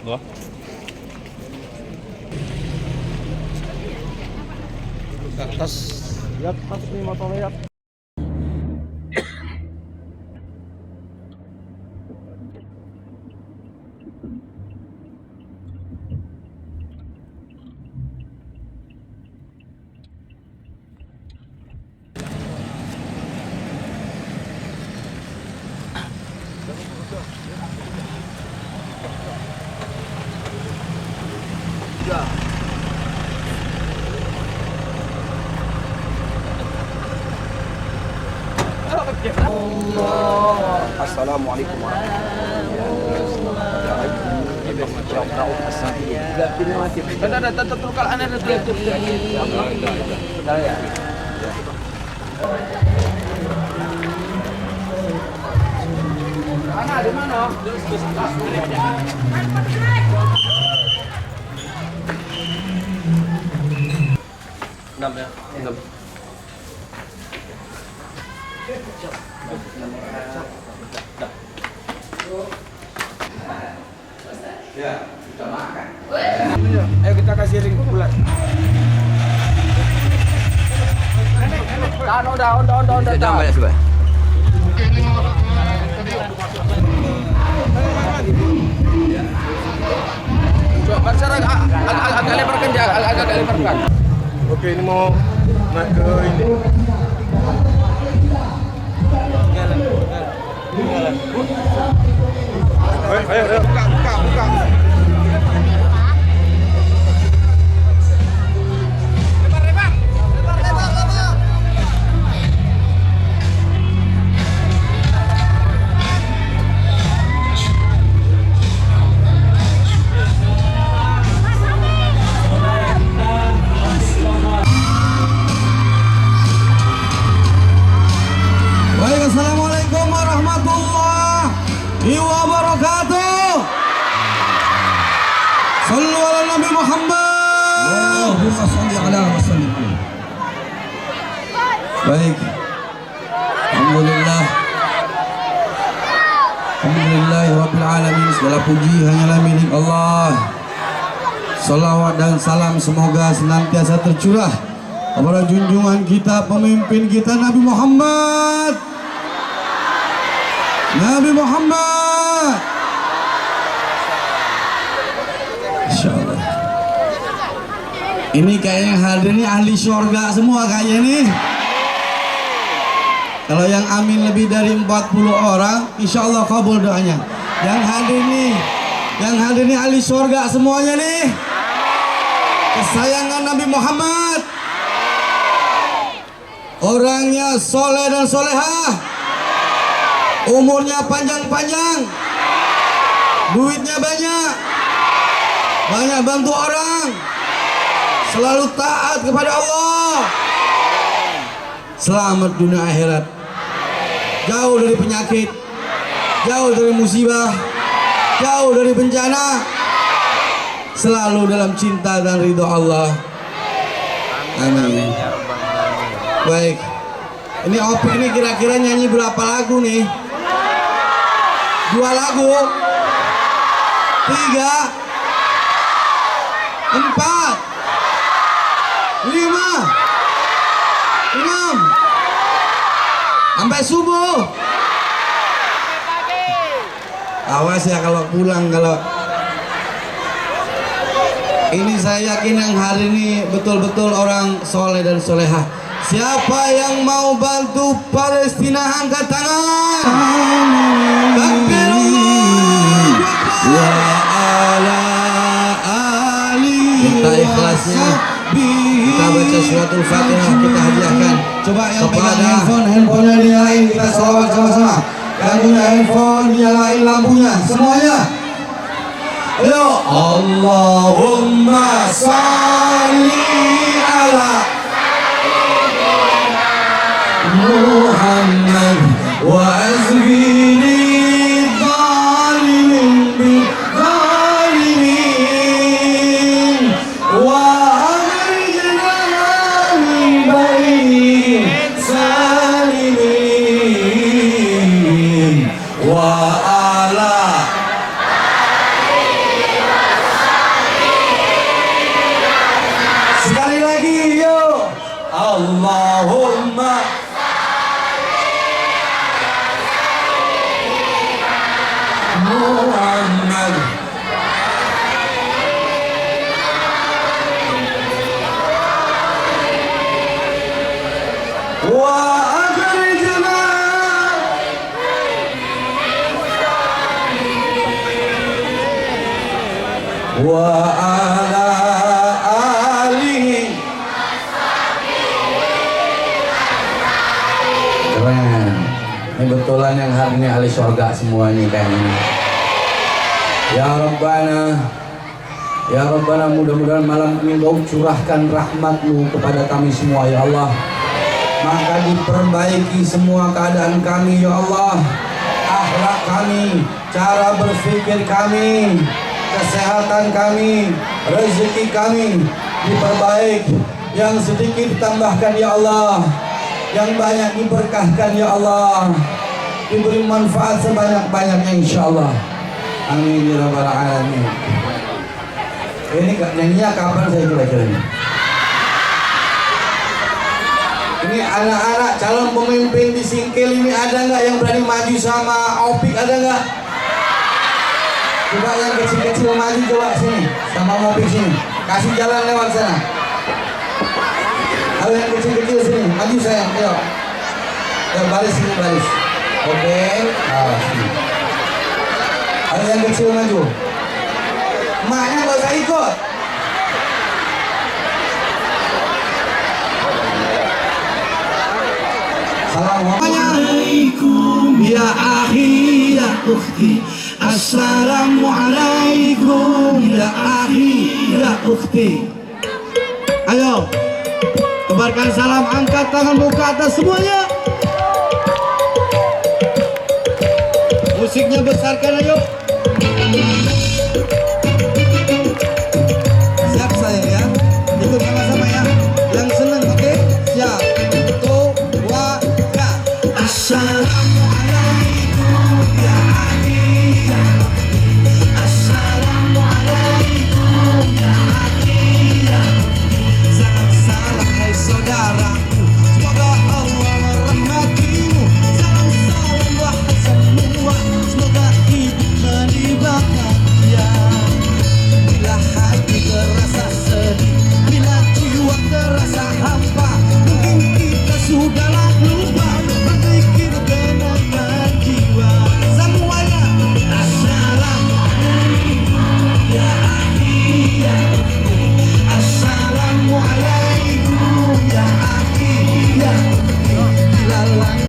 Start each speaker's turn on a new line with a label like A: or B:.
A: Loh. Ke atas. Lihat pas nih motornya.
B: Assalamualaikum Ya, sudah makan. Ayo kita kasih ring bulat. Udah. Jangan banyak juga. Coba agak lebarkan dia, agak lebarkan.
A: Oke, ini mau naik ke ini. Ayo. Buka.
C: Assalamualaikum warahmatullahi wabarakatuh. Sallu ala Nabi Muhammad. Allahumma salli ala wasallim. Baik. Alhamdulillahirabbil alamin. Segala puji hanyalah milik Allah. Salawat dan salam semoga senantiasa tercurah kepada junjungan kita, pemimpin kita, Nabi Muhammad. Insyaallah. Ini kayaknya hadirnya ahli surga semua kayaknya nih. Kalau yang amin lebih dari 40 orang, insyaallah kabul doanya. Yang hadir nih ahli surga semuanya nih. Kesayangan Nabi Muhammad. Orangnya soleh dan solehah, umurnya panjang-panjang, duitnya banyak bantu orang, selalu taat kepada Allah, selamat dunia akhirat, jauh dari penyakit, jauh dari musibah, jauh dari bencana, selalu dalam cinta dan ridho Allah. Amin. Baik, ini Opik ini kira-kira nyanyi berapa lagu nih? 2 lagu, 3, 4, 5, 6, sampai subuh. Awas ya kalau pulang, kalau ini saya yakin yang hari ini betul-betul orang soleh dan solehah. Siapa yang mau bantu Palestina angkat tangan. Takbirullah wa ala ali. Kita ikhlasnya kita baca suratul Fatihah, kita hadiahkan. Coba yang pegang handphonenya dinyalain, kita selawat sama-sama. Yang punya handphone dinyalain lampunya semuanya. Ayo, Allahumma sholli ala Muhammad wa azwi wa ala alihi. Keren. Ini betulan yang hari ini ahli surga semua ini kayaknya. Ya Rabbana, mudah-mudahan malam ini Kau curahkan rahmat-Mu kepada kami semua ya Allah. Maka diperbaiki semua keadaan kami ya Allah. Akhlak kami, cara berpikir kami, kesehatan kami, rezeki kami diperbaik. Yang sedikit ditambahkan ya Allah, yang banyak diberkahkan ya Allah, diberi manfaat sebanyak-banyaknya insyaallah. Amin ya rabbal alamin. Ini nyanyinya kapan saya kira-kira ini? Ini anak-anak calon pemimpin di Singkil ini ada nggak yang berani maju sama Opik, ada nggak? Coba yang kecil-kecil maju coba sini sama Opik sini, kasih jalan lewat sana. Ayo yang kecil-kecil sini, maju sayang, ayo. Ayo baris sini baris. Oke, sini. Ayo yang kecil maju. Maknya nggak usah ikut. Assalamualaikum ya akhi ya ukhti. Assalamualaikum ya akhi ya ukhti. Ayo tebarkan salam, angkat tanganmu ke atas semuanya. Musiknya besarkan, ayo. Siap saya ya, ikut sama-sama ya. Yang senang, oke? Siap. 1, 2, 3. Assalamualaikum ya akhi ya ukhti. Assalamualaikum ya akhi ya ukhti. Salam-salam hai saudara.